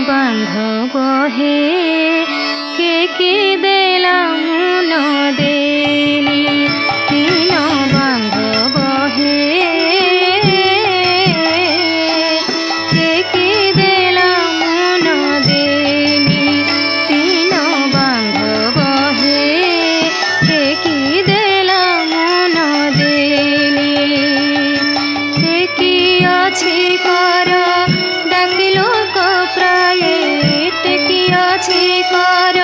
বান্ধব হে কে দেলা মন দেনি তিন বান্ধব হে কে দেলা মন দেনি তিন বান্ধব হে কে দেলা মন দেনি কি আছে কর ডাকিলো প্রায়ে টেকি আছে কর